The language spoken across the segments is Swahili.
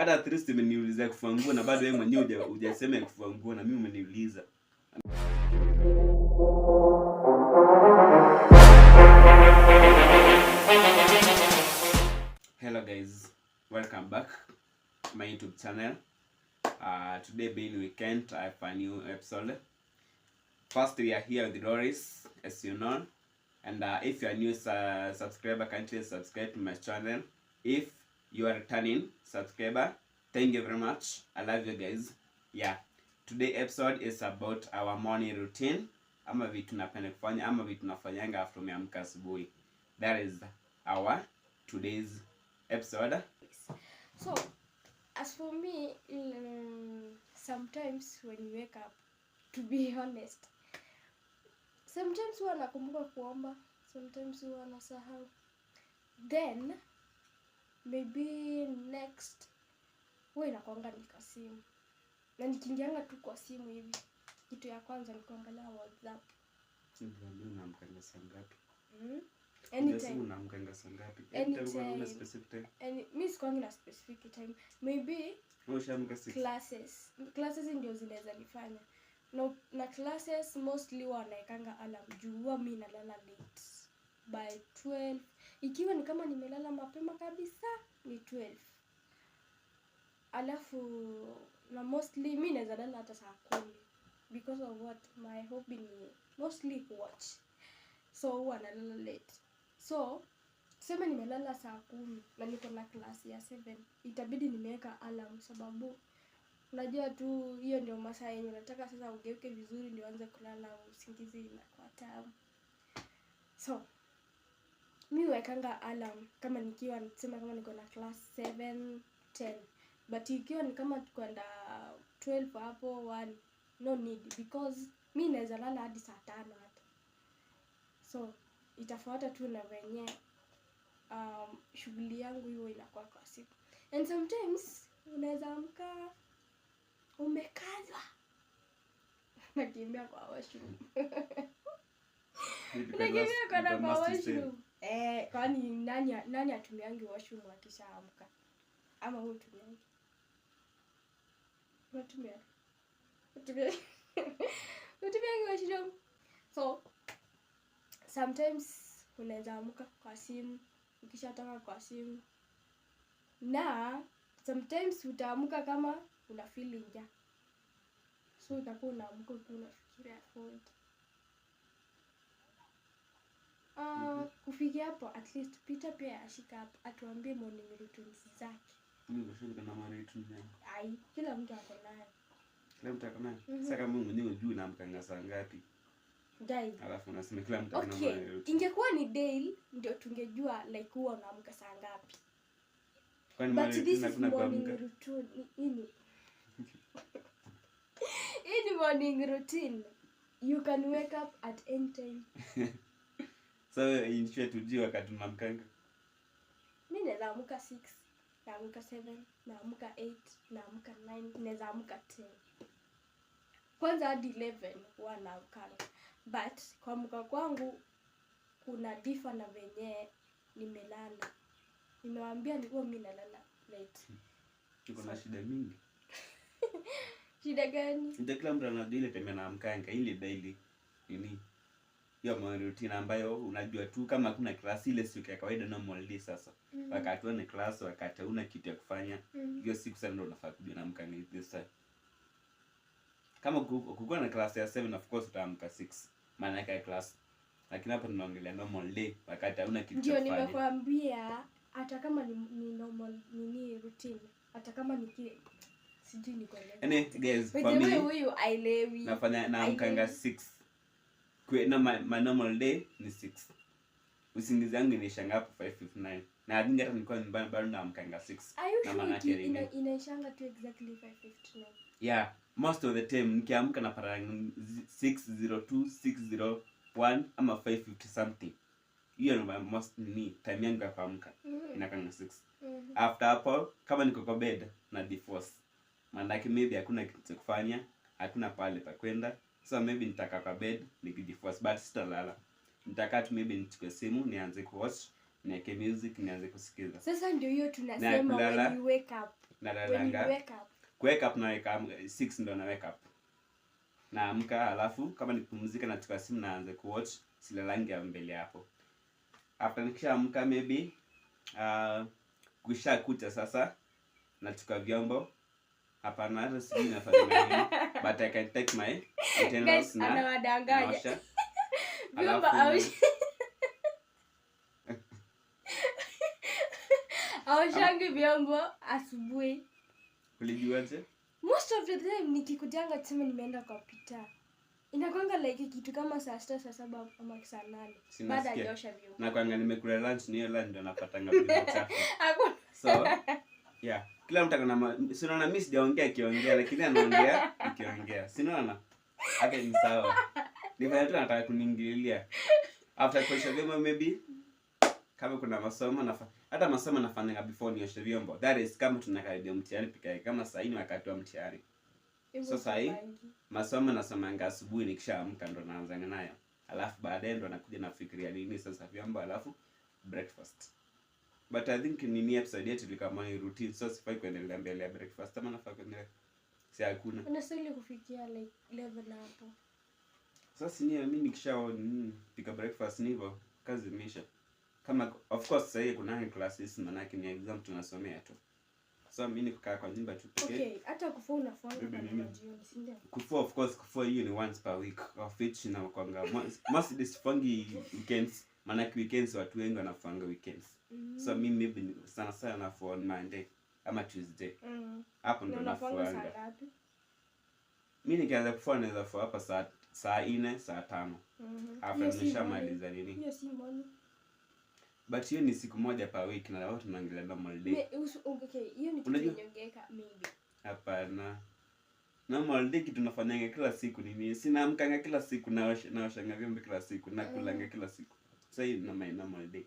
Hata at least umeniuliza kufua nguo na bado wewe mwenyewe hujasema kufua nguo na mimi umeniuliza. Hello guys, welcome back to my YouTube channel. Today being weekend, I have a new episode. First, we are here with Doris, as you know. And if you are new subscriber, kindly subscribe to my channel. If you are returning subscriber, thank you very much. I love you guys. Yeah, today episode is about our morning routine. Ama vitu tunapenda kufanya, ama vitu tunafanyanga after umeamka asubuhi. That is our today's episode. So, as for me, sometimes when you wake up, to be honest, sometimes huwa nakumbuka kuomba, sometimes huwa nasahau. Then, maybe next, huwa inakuanga ni kwa simu. Na nikiingianga tu kwa simu hivi, kitu ya kwanza ni kuangalia WhatsApp. Ndio unaamkanga saa ngapi? Anytime. Unaamkanga saa ngapi? Anytime. Specific time? Mimi sikuangi na specific time. Maybe Ushaamka 6. Classes ndio zinaweza nifanya. Na classes mostly huwa naekanga alarm juu huwa mimi nalala late. By 12. Ikiwa ni kama nimelala mapema kabisa ni 12. Alafu na mostly mimi naweza lala hata saa 10 because of what my hobby ni mostly watch. So huwa nalala late. So tuseme nimelala saa 10 na niko na class ya 7. Itabidi nimeweka alarm sababu unajua tu hiyo ndio masaa yenye nataka sasa ugeuke vizuri ndio anze kulala usingizi inakuwa tamu. So mimi huwekanga alarm kama nikiwa nisema kama niko na class 7, 10. But ikiwa ni kama kwenda 12 hapo 1 no need because mimi naweza lala hadi saa 5 hata. So itafuata tu na venye shughuli yangu hiyo inakuwa kwa siku. And sometimes unaweza amka umekazwa nakimbia kwa washroom. Nakimbia kwa washroom. Kwani nani atumiangi washroom akishaamka? Ama wewe utumiangi? Utumiangi washroom. So sometimes unaweza amka kwa simu, ukishatoka kwa simu. Na sometimes utaamka kama una feel njaa. So utakuwa unaamka unafikiria food. Kufikia hapo at least Peter pia ashika hapo atuambie morning routines zake. Mimi nashinda na morning routine yangu. Ai, kila mtu ako nayo. Kila mtu ako nayo. Sasa kama Mungu mwenyewe hujui naamkanga saa ngapi? Daily. Alafu unasema kila mtu ana Okay, morning routine. ingekuwa ni daily ndio tungejua like huwa unaamka saa ngapi. Kwani But morning this routine is hakuna morning kuamka? routine. In morning routine, you can wake up at any time. So in short tujue wakati unaamkanga. Mimi naweza amka 6, naamka 7, naamka 8, naamka 9, naweza amka 10. Kwanza hadi 11 huwa naamkanga. But kuamka kwangu kuna differ na venye nimelala. Nimewaambia nilikuwa mimi nalala late. Niko na shida mingi. Shida gani? Ndio kila mtu anajua ile time anaamkanga ile daily. Nini? Hiyo morning routine ambayo unajua tu kama hakuna class ile siku ya kawaida normal day sasa. Wakati una class, wakati una kitu ya kufanya, hiyo siku sana ndio unafaa kujua naamka ni this time. Kama ukikuwa na class ya 7 of course utaamka 6. Maana yake class. Lakini hapa tunaongelea normal day wakati hauna kitu cha kufanya. Ndio nimekwambia hata kama ni normal nini routine, hata kama sijui niko Yaani guys, for for me huyu ailewi. nafanya naamkanga 6. Kwa my normal day ni 6. Usingizi wangu inaishanga hapo 5:59. Na hadi hata nilikuwa nyumbani bado naamkanga 6. Na maana yake inaishanga tu exactly 5:59. Yeah, most of the time nikiamka napata 6:02, 6:01 ama 5:50 something. Hiyo ndio most time yangu ya kuamka. Inakanga 6. After hapo kama niko kwa bed na divorce. Maana yake maybe hakuna kitu cha kufanya, hakuna pale pa kwenda. So maybe nitakaa kwa bed nikidivorce but sitalala. Nitakaa tu maybe nichukue simu nianze kuwatch, niweke music nianze kusikiza. Sasa ndio hiyo tunasema when you wake up. nalalanga wake up. kuwake up naweka 6 ndo na wake up. Naamka alafu kama nipumzika nachukua simu naanza kuwatch, silalangi ya mbele hapo. After nikishaamka maybe kusha kucha sasa nachukua vyombo. Hapana hata sijui nafanya nini but I can take my utensils na anawadanganya. Vyombo aushangi vyombo asubuhi. Ulijuaje? Most of the time nikikujanga tuseme nimeenda kwa pita, inakwanga like kitu kama saa 6 saa 7 ama saa 8 baada ya kuosha vyombo. Na kwanga nimekula lunch ni lunch ndo napatanga vyombo chafu. So yeah, kila mtu ana si unaona mimi sijaongea kiongea lakini anaongea ikiongea. Si unaona? Hata ni sawa. Ni vile tu nataka kuniingililia. After kuosha vyombo maybe kama kuna masomo hata masomo nafanya before nioshe vyombo. That is kama tunakaribia mtihani pika kama saa 4 wakati wa mtihani. So saa hii masomo nasomanga asubuhi nikishaamka ndo naanza nayo. Alafu baadaye ndo nakuja nafikiria nini sasa vyombo alafu breakfast. But I think nini episode yetu ilikuwa my routine, so sifai kuendelea mbele ya breakfast ama nafaa kuendelea. Si hakuna. Unastahili kufikia like level hapo. Sasa ni mimi nikisha pika breakfast ni hivyo kazi imeisha. Kama of course sasa kuna classes manake ni exam tunasomea tu. So mimi nikukaa kwa nyumba tu pekee. Okay, hata kufua unafanya kwa jioni, si ndio? Kufua of course kufua hiyo ni once per week of which na kwanga most this fungi weekends, manake weekends watu wengi wanafanga weekends. So mimi maybe sana sana nafua on Monday ama Tuesday. Hapo ndo nafuanga. Mimi nikianza kufua naweza kufua hapa saa 4 saa 5. Hapo nimeshamaliza nini? Hiyo si morning. But hiyo ni siku moja per week na watu tunaangalia normal day. Okay, hiyo ni kitu nyongeka maybe. Hapana. Normal day kitu tunafanyanga kila siku ni mimi. Sina amkanga kila siku naoshanga vyombo kila siku na kulanga kila siku. Sasa hii ni my normal day.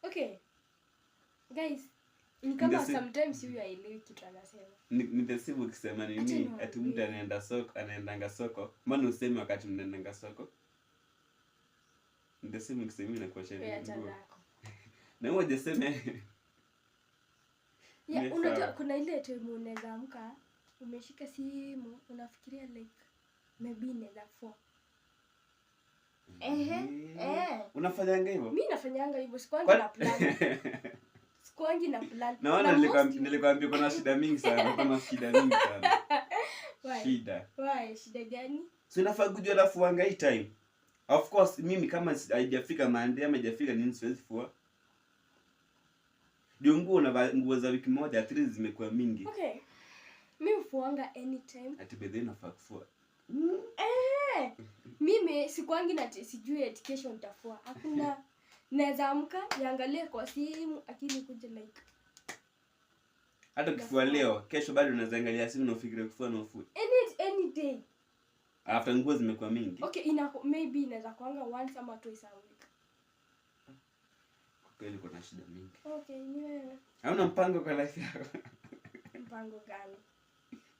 Okay. Guys, ni kama sometimes you haelewi kitu anasema. Ni the same ukisema nini ati mtu anaendanga soko. Mbona useme wakati mnaendanga soko? Ni the same ukisema inakuwa sheria. Na wewe hujaseme. Yeah, unajua kuna ile time unaweza amka, umeshika simu, unafikiria like maybe inaweza fua. Unafanyanga hivyo? Mimi nafanyanga hivyo, sikuangi na plan. Sikuangi na plan. Naona nilikwambia kuna shida mingi sana, kuna shida mingi sana. Shida. Why? Shida gani? So unafaa kujua nafuanga hii time. Of course mimi kama haijafika Monday ama haijafika nini siwezi fua. Nguo za wiki moja at least zimekuwa mingi. Okay. Mimi hufuanga anytime. Ati bedhe nafaa kufua. Mimi sikuangi na sijui education nitafua. Hakuna. Naweza amka niangalie kwa simu akili kuja like. Hata kufua leo, kesho bado unaweza angalia simu na ufikirie kufua na ufue. Any day. After nguo zimekuwa mingi. Okay, maybe inaweza kuanga once ama twice a week. Kweli kuna shida mingi. Okay, ni wewe. Hauna mpango kwa life yako? Mpango gani?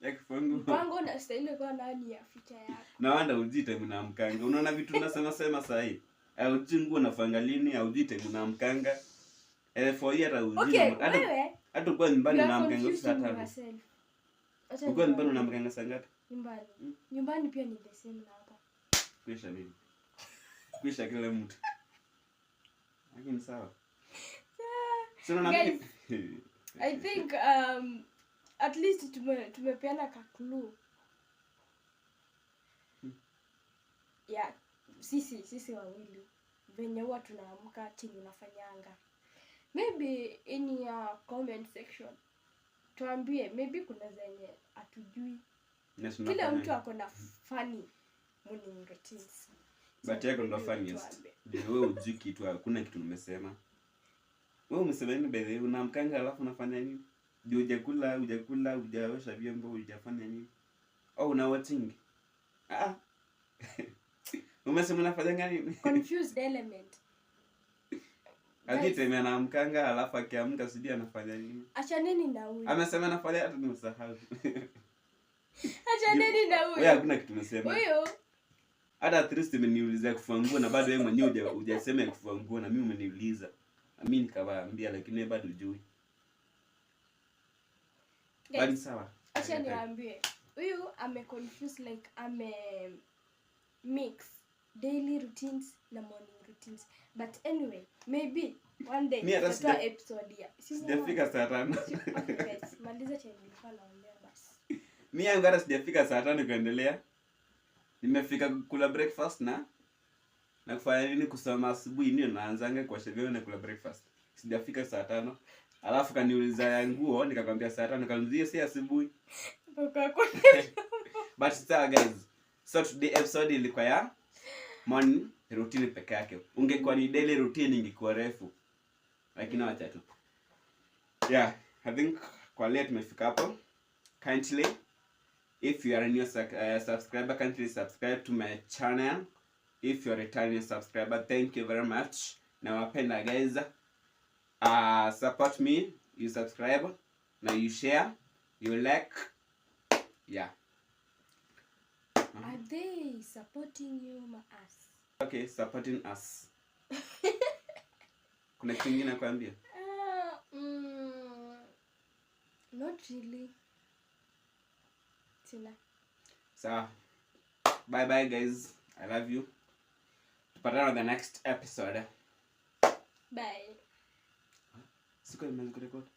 Ya kufungu. Mpango na style kwa nani ya future yako. Na wanda ujite mnaamkanga. Unaona vitu tunasema saa hii. Ujui nguo nafanga lini, ujite mnaamkanga. For year ujui. Okay, wewe. Hata kwa nyumbani unaamkanga saa 5. Uko nyumbani unaamkanga saa ngapi? Nyumbani. Nyumbani pia ni the same na hapa. Kisha nini? Kisha kila mtu. Lakini sawa. Guys, I think at least tumepeana ka clue. Yeah, sisi wawili venye huwa tunaamka chini unafanyanga. Maybe in your comment section tuambie maybe kuna zenye hatujui. Kila mtu ako na funny morning routines. But yako ndo funniest. Wewe hujui kitu, hakuna kitu nimesema. Wewe umesema nini bebe? Unaamkanga alafu unafanya nini? Hujakula, hujaosha vyombo, hujafanya nini? Au una watching? Umesema unafanya nini? Confused element. Ajite anaamkanga alafu akiamka sijui anafanya nini? Achaneni na huyo. Amesema anafanya hata nimesahau. Achaneni na huyo. Wewe hakuna kitu umesema. Huyo. Hata at least umeniuliza kufua nguo na bado wewe mwenyewe hujasema kufua nguo na mimi umeniuliza. Mimi nikawaambia lakini bado hujui. But Guys, sawa. acha niwaambie. Huyu confuse like mix daily routines na morning routines. But anyway, maybe one day tutatoa episode ya. Sijafika saa 5. Okay guys, maliza chenye nilikuwa naongea basi. Mimi yangu hata sijafika saa 5 kuendelea. Nimefika kula breakfast na kufanya nini, kusoma asubuhi ndio naanzanga kwa sherehe na kula breakfast. Sijafika saa 5. Alafu kaniuliza ya nguo, nikakwambia saa 5, nikamwambia si asubuhi. But still guys, so today episode ilikuwa ya morning routine peke yake. Ungekuwa ni daily routine ingekuwa refu. Lakini wacha tu. Yeah, I think kwa leo tumefika hapo. Kindly, if you are a new subscriber, kindly subscribe to my channel. If you are a returning subscriber, thank you very much. Nawapenda guys. Support me, you subscribe, now you share, you like. Yeah. Are they supporting you, my ass? Okay, supporting us. Kuna kitu kingine nakwambia? Not really. Sina. So, bye bye guys. I love you. Tupatane on the next episode. Bye. Siko imeanza kurekodi.